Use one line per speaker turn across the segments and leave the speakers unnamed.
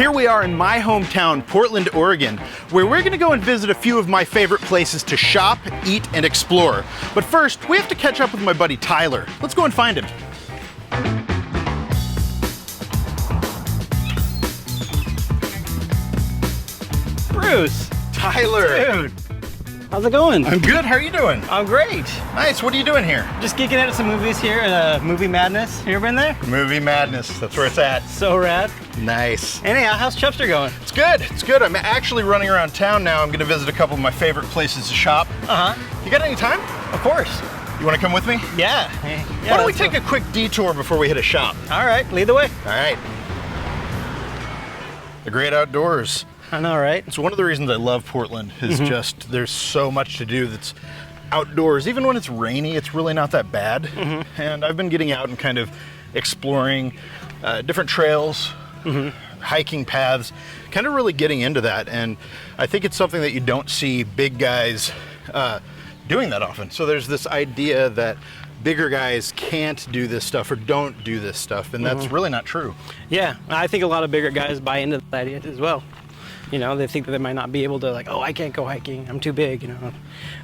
Here we are in my hometown, Portland, Oregon, where we're gonna go and visit a few of my favorite places to shop, eat, and explore. But first, we have to catch up with my buddy Tyler. Let's go and find him.
Bruce!
Tyler!
Dude! How's it going?
I'm good, how are you doing?
I'm great.
Nice, what are you doing here?
Just geeking out at some movies here at Movie Madness. You ever been there?
Movie Madness, that's where it's at.
So rad.
Nice.
Anyhow, how's Chubstr going?
It's good, it's good. I'm actually running around town now. I'm gonna visit a couple of my favorite places to shop.
Uh-huh.
You got any time?
Of course.
You wanna come with me?
Yeah.
Why don't we take a quick detour before we hit a shop?
All right, lead the way.
All right. The great outdoors.
I know, right?
It's one of the reasons I love Portland is just there's so much to do that's outdoors. Even when it's rainy, it's really not that bad. And I've been getting out and kind of exploring different trails, hiking paths, kind of really getting into that. And I think it's something that you don't see big guys doing that often. So there's this idea that bigger guys can't do this stuff or don't do this stuff, and that's really not true.
Yeah, I think a lot of bigger guys buy into that idea as well. You know, they think that they might not be able to, like, oh, I can't go hiking, I'm too big, you know.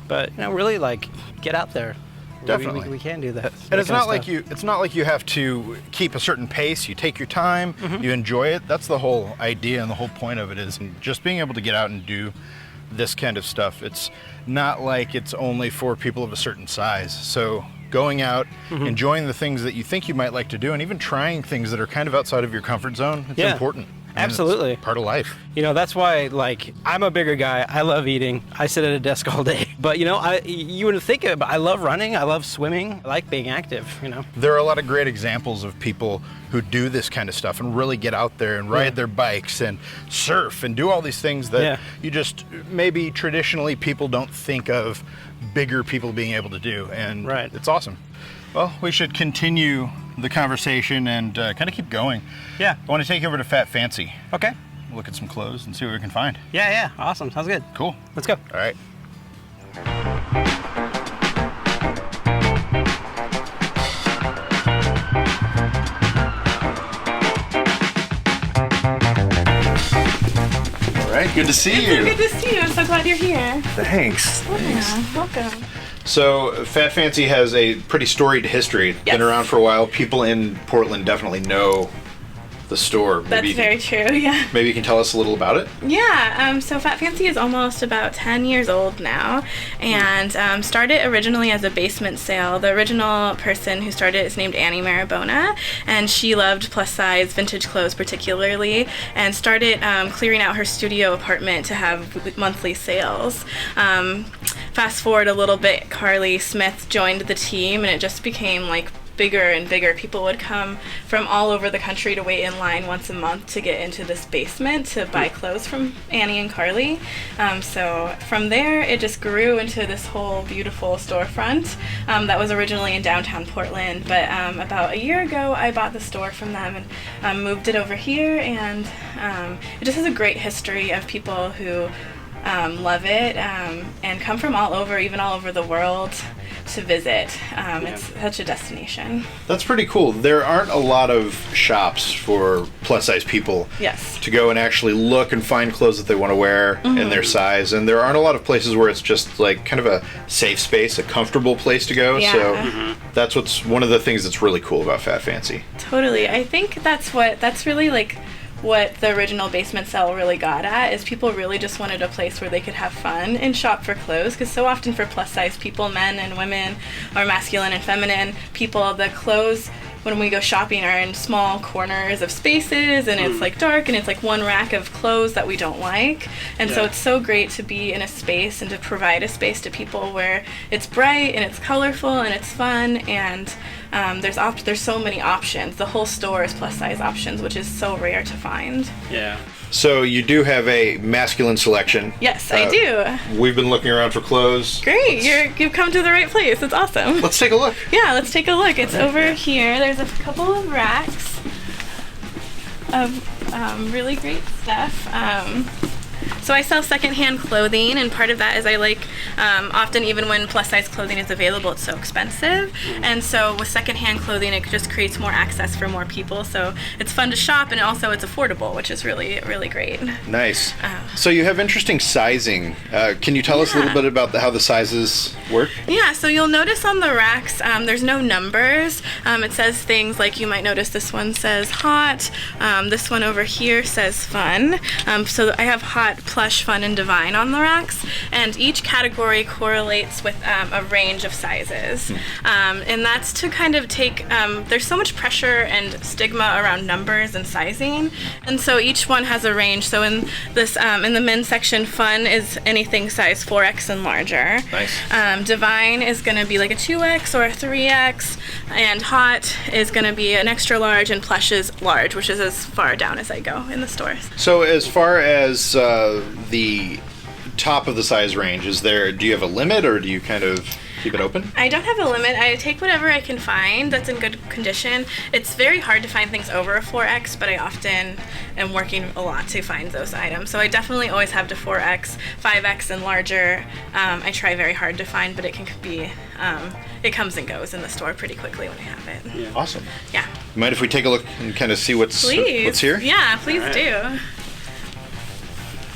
But, you know, really, like, get out there.
Definitely.
We can do that.
And it's not like you have to keep a certain pace. You take your time, you enjoy it. That's the whole idea and the whole point of it is just being able to get out and do this kind of stuff. It's not like it's only for people of a certain size. So going out, enjoying the things that you think you might like to do, and even trying things that are kind of outside of your comfort zone, it's important.
Absolutely.
It's part of life.
You know, that's why, like, I'm a bigger guy. I love eating. I sit at a desk all day. But, you know, you wouldn't think it, but I love running. I love swimming. I like being active, you know.
There are a lot of great examples of people who do this kind of stuff and really get out there and ride their bikes and surf and do all these things that you just, maybe traditionally people don't think of bigger people being able to do. And it's awesome. Well, we should continue the conversation and kind of keep going. Yeah. I want to take you over to Fat Fancy.
Okay.
Look at some clothes and see what we can find.
Yeah. Awesome. Sounds good.
Cool.
Let's go.
All right. All right. Good to see you.
So good to see you. I'm so glad you're here.
Thanks.
Yeah, welcome.
So Fat Fancy has a pretty storied history. It's been around for a while. People in Portland definitely know the store.
That's very true, yeah.
Maybe you can tell us a little about it?
Yeah, so Fat Fancy is almost about 10 years old now, and started originally as a basement sale. The original person who started it is named Annie Marabona, and she loved plus-size vintage clothes particularly, and started clearing out her studio apartment to have monthly sales. Fast forward a little bit, Carly Smith joined the team, and it just became like bigger and bigger. People would come from all over the country to wait in line once a month to get into this basement to buy clothes from Annie and Carly. So from there, it just grew into this whole beautiful storefront that was originally in downtown Portland. But about a year ago, I bought the store from them and moved it over here. And it just has a great history of people who love it and come from all over, even all over the world, to visit. It's such a destination.
That's pretty cool. There aren't a lot of shops for plus size people to go and actually look and find clothes that they want to wear in their size, and there aren't a lot of places where it's just like kind of a safe space, a comfortable place to go. So that's what's one of the things that's really cool about Fat Fancy.
Totally. I think that's really like what the original basement sale really got at, is people really just wanted a place where they could have fun and shop for clothes, because so often for plus size people, men and women, or masculine and feminine people, the clothes when we go shopping are in small corners of spaces, and it's like dark, and it's like one rack of clothes that we don't like. And so it's so great to be in a space and to provide a space to people where it's bright and it's colorful and it's fun, and there's so many options. The whole store is plus size options, which is so rare to find.
Yeah.
So you do have a masculine selection.
Yes, I do.
We've been looking around for clothes.
Great, you've come to the right place. It's awesome.
Let's take a look.
Yeah, let's take a look. It's over here. There's a couple of racks of really great stuff. So I sell secondhand clothing, and part of that is I like, often even when plus size clothing is available, it's so expensive. And so with secondhand clothing, it just creates more access for more people. So it's fun to shop, and also it's affordable, which is really, really great.
Nice. So you have interesting sizing. Can you tell us a little bit about how the sizes work?
Yeah, so you'll notice on the racks, there's no numbers. It says things like, you might notice this one says hot, this one over here says fun. So I have hot, plush, fun, and divine on the racks, and each category correlates with a range of sizes. And that's to kind of take, there's so much pressure and stigma around numbers and sizing, and so each one has a range. So in this, in the men's section, fun is anything size 4X and larger.
Nice.
Divine is going to be like a 2X or a 3X, and hot is going to be an extra large, and plush is large, which is as far down as I go in the stores.
So as far as the top of the size range, do you have a limit, or do you kind of keep it open?
I don't have a limit. I take whatever I can find that's in good condition. It's very hard to find things over a 4X, but I often am working a lot to find those items. So I definitely always have to 4X, 5X, and larger. I try very hard to find, but it can be, it comes and goes in the store pretty quickly when I have it.
Yeah. Awesome.
Yeah.
Mind if we take a look and kind of see what's here?
Yeah, please do.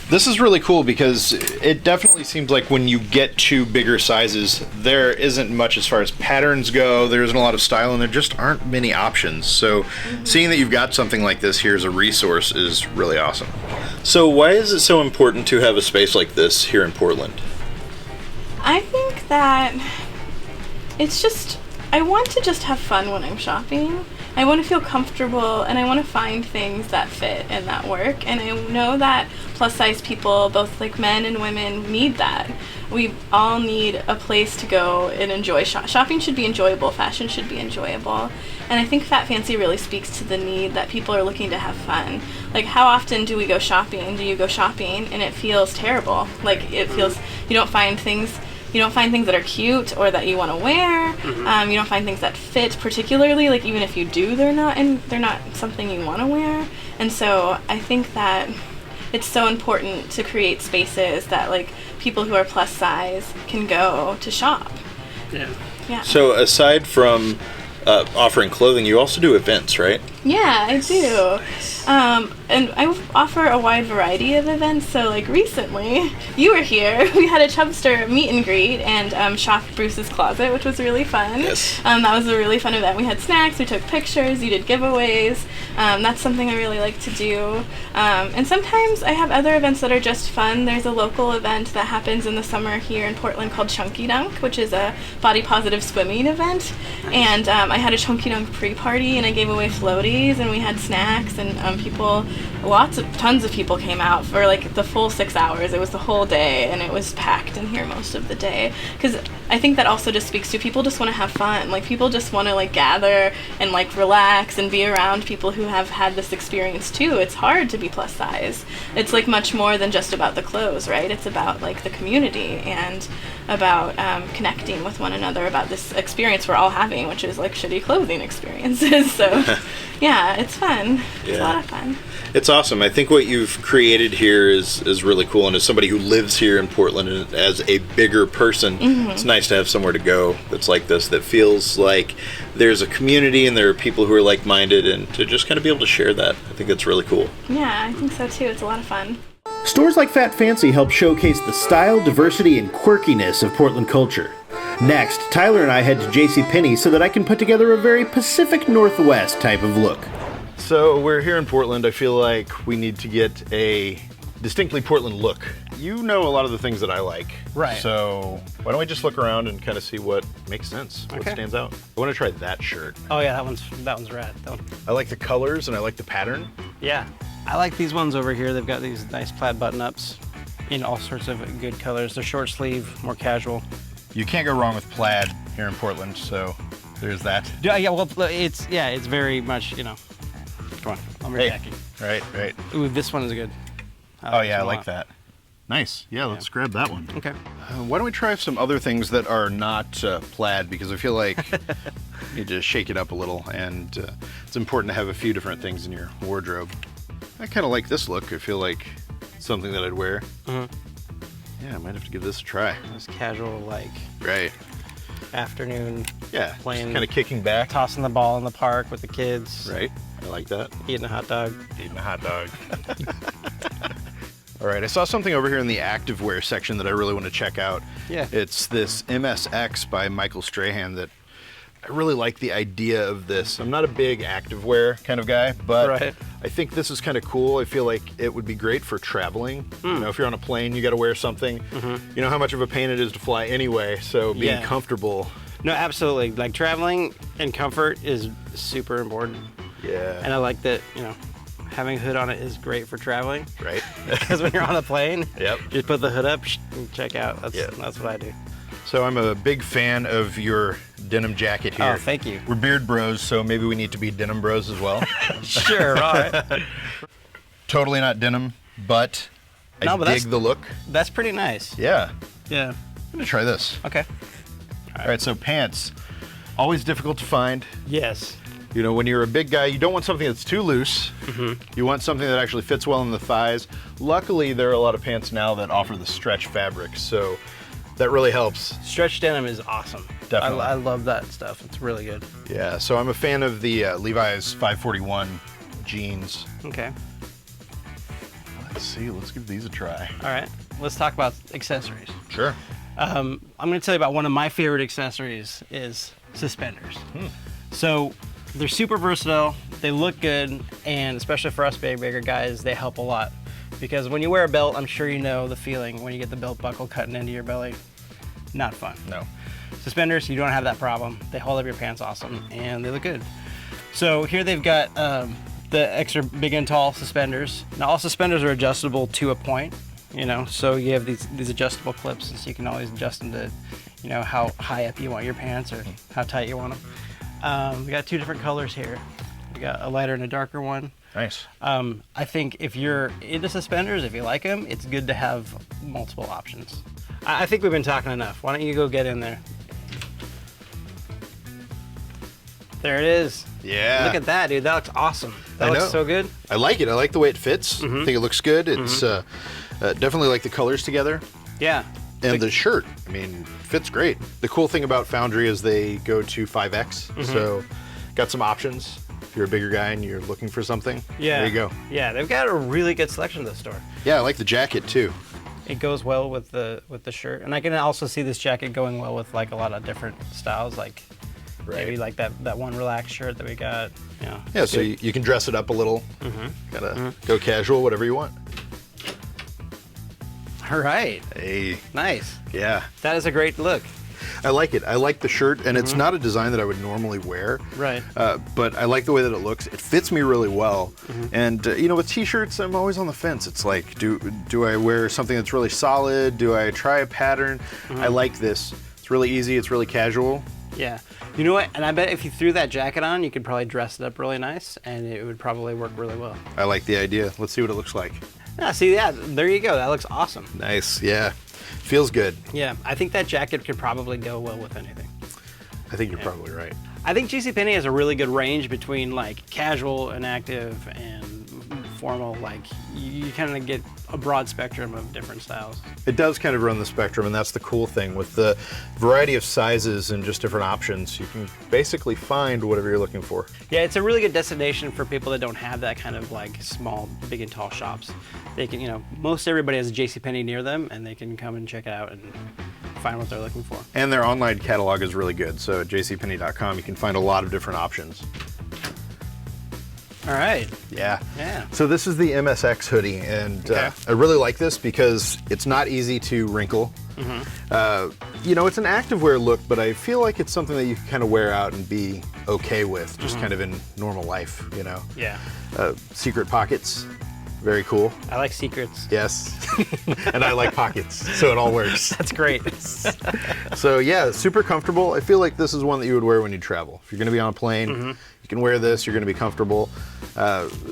This is really cool because it definitely seems like when you get to bigger sizes, there isn't much as far as patterns go. There isn't a lot of style, and there just aren't many options. So seeing that you've got something like this here as a resource is really awesome. So why is it so important to have a space like this here in Portland?
I think that it's just, I want to just have fun when I'm shopping. I want to feel comfortable, and I want to find things that fit and that work. And I know that plus size people, both like men and women, need that. We all need a place to go and enjoy. Shopping should be enjoyable. Fashion should be enjoyable. And I think Fat Fancy really speaks to the need that people are looking to have fun. Like, how often do we go shopping? Do you go shopping and it feels terrible? Like, it feels, you don't find things that are cute or that you want to wear. You don't find things that fit particularly. Like, even if you do, they're not something you want to wear. And so I think that it's so important to create spaces that like people who are plus size can go to shop. Yeah.
So aside from offering clothing, you also do events, right?
Yeah, I do. And I offer a wide variety of events. So like recently, you were here. We had a Chubstr meet and greet and shopped Bruce's closet, which was really fun.
Yes.
That was a really fun event. We had snacks, we took pictures, you did giveaways. That's something I really like to do. And sometimes I have other events that are just fun. There's a local event that happens in the summer here in Portland called Chunky Dunk, which is a body positive swimming event. And I had a Chunky Dunk pre-party, and I gave away floaties, and we had snacks, and tons of people came out for like the full 6 hours. It was the whole day, and it was packed in here most of the day. Because I think that also just speaks to people just want to have fun. Like, people just want to like gather and like relax and be around people who have had this experience too. It's hard to be plus size. It's like much more than just about the clothes, right? It's about like the community and about connecting with one another about this experience we're all having, which is like shitty clothing experiences. So yeah, it's fun. It's a lot of fun.
It's awesome. I think what you've created here is really cool, and as somebody who lives here in Portland and as a bigger person, it's nice to have somewhere to go that's like this, that feels like there's a community and there are people who are like-minded, and to just kind of be able to share that. I think that's really cool.
Yeah, I think so too. It's a lot of fun.
Stores like Fat Fancy help showcase the style, diversity, and quirkiness of Portland culture. Next, Tyler and I head to JCPenney so that I can put together a very Pacific Northwest type of look.
So we're here in Portland. I feel like we need to get a distinctly Portland look. You know a lot of the things that I like.
Right.
So why don't we just look around and kind of see what makes sense, what stands out. I want to try that shirt.
Oh yeah, that one's rad. That one.
I like the colors and I like the pattern.
Yeah. I like these ones over here. They've got these nice plaid button-ups in all sorts of good colors. They're short sleeve, more casual.
You can't go wrong with plaid here in Portland, so there's that.
Yeah, well, it's very much, you know. Come on, I'm reacting.
Right.
Ooh, this one is good.
I like that. Nice. Yeah, let's grab that one.
Okay.
Why don't we try some other things that are not plaid, because I feel like you need to shake it up a little, and it's important to have a few different things in your wardrobe. I kind of like this look. I feel like
something that I'd wear. Yeah, I might have to give this a try.
Just casual, like,
Right.
afternoon,
Yeah,
playing,
Kind of kicking back.
tossing the ball in the park with the kids,
Right. I like that.
eating a hot dog.
Eating a hot dog.
All right, I saw something over here in the activewear section that I really want to check out.
Yeah.
It's this MSX by Michael Strahan that I really like the idea of this. I'm not a big activewear kind of guy, but
Right.
I think this is kind of cool. I feel like it would be great for traveling. You know, if you're on a plane, you got to wear something. You know how much of a pain it is to fly anyway, so being
Yeah.
comfortable.
No, absolutely. Like, traveling and comfort is super important.
Yeah.
And I like that, you know, having a hood on it is great for traveling.
Right?
Because when you're on a plane,
Yep.
just put the hood up and check out.
Yeah.
That's what I do.
So I'm a big fan of your denim jacket here.
Oh, thank you.
We're beard bros, so maybe we need to be denim bros as well.
Sure, all right.
Totally not denim, but I
No, but that's-
dig the look.
That's pretty nice.
Yeah.
Yeah.
I'm gonna try this.
Okay.
All right, so pants, always difficult to find.
Yes.
You know, when you're a big guy, you don't want something that's too loose. You want something that actually fits well in the thighs.
Luckily, there are a lot of pants now that offer the stretch fabric, so that really helps.
Stretch denim is awesome.
Definitely.
I love that stuff. It's really good.
Yeah, so I'm a fan of the Levi's 541 jeans.
Okay.
Let's see, let's give these a try.
All right. Let's talk about accessories.
Sure.
I'm going to tell you about one of my favorite accessories is suspenders. So they're super versatile. They look good, and especially for us bigger guys, they help a lot. Because when you wear a belt, I'm sure you know the feeling when you get the belt buckle cutting into your belly. Not fun.
No.
Suspenders, you don't have that problem. They hold up your pants awesome, and they look good. So here they've got the extra big and tall suspenders. Now all suspenders are adjustable to a point, you know, so you have these adjustable clips, so you can always adjust them to, you know, how high up you want your pants or how tight you want them. We got two different colors here. We got a lighter and a darker one.
Nice.
I think if you're into suspenders, if you like them, it's good to have multiple options. I think we've been talking enough. Why don't you go get in there? There it is.
Yeah.
Look at that, dude. That looks awesome. That
I
looks
know.
so good.
I like it. I like the way it fits. I think it looks good. It's definitely like the colors together.
Yeah.
And the shirt, I mean, fits great. The cool thing about Foundry is they go to 5X, so got some options. If you're a bigger guy and you're looking for something,
Yeah.
there you go.
Yeah, they've got a really good selection at the store.
Yeah, I like the jacket too.
It goes well with the shirt, and I can also see this jacket going well with like a lot of different styles, like maybe like that one relaxed shirt that we got. You know,
Yeah, so you can dress it up a little. Gotta go casual, whatever you want.
All right,
Hey,
nice.
yeah.
That is a great look.
I like it. I like the shirt, and it's not a design that I would normally wear.
Right.
But I like the way that it looks. It fits me really well. And you know, with t-shirts, I'm always on the fence. It's like, do I wear something that's really solid? Do I try a pattern? I like this. It's really easy. It's really casual.
Yeah. You know what? And I bet if you threw that jacket on, you could probably dress it up really nice, and it would probably work really well.
I like the idea. Let's see what it looks like.
Yeah. See, yeah. There you go. That looks awesome.
Nice. Yeah. Feels good.
Yeah. I think that jacket could probably go well with anything.
I think you're probably right.
I think JCPenney has a really good range between like casual and active and formal. Like you kind of get a broad spectrum of different styles.
It does kind of run the spectrum, and that's the cool thing. With the variety of sizes and just different options, you can basically find whatever you're looking for.
Yeah, it's a really good destination for people that don't have that kind of like small, big and tall shops. They can, you know, most everybody has a JCPenney near them, and they can come and check it out and find what they're looking for.
And their online catalog is really good. So at jcpenney.com, you can find a lot of different options.
All right.
Yeah.
Yeah.
So this is the MSX hoodie, and
Okay.
I really like this because it's not easy to wrinkle. You know, it's an activewear look, but I feel like it's something that you can kind of wear out and be okay with, just kind of in normal life, you know.
Yeah.
Secret pockets, very cool.
I like secrets.
Yes. And I like pockets, so it all works.
That's great.
So yeah, super comfortable. I feel like this is one that you would wear when you travel. If you're gonna be on a plane, you can wear this, you're gonna be comfortable.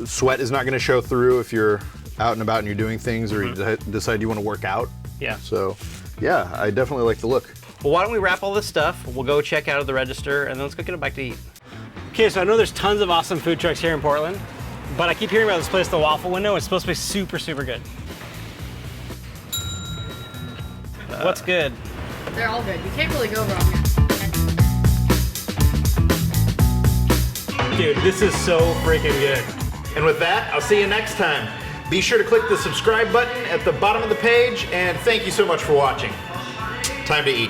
Sweat is not gonna show through if you're out and about and you're doing things or you decide you wanna work out.
Yeah.
So yeah, I definitely like the look.
Well, why don't we wrap all this stuff? We'll go check out of the register, and then let's go get a bite to eat. Okay, so I know there's tons of awesome food trucks here in Portland, but I keep hearing about this place, the Waffle Window. It's supposed to be super, super good. What's good?
They're all good. You can't really go wrong here.
Dude, this is so freaking good. And with that, I'll see you next time. Be sure to click the subscribe button at the bottom of the page, and thank you so much for watching. Time to eat.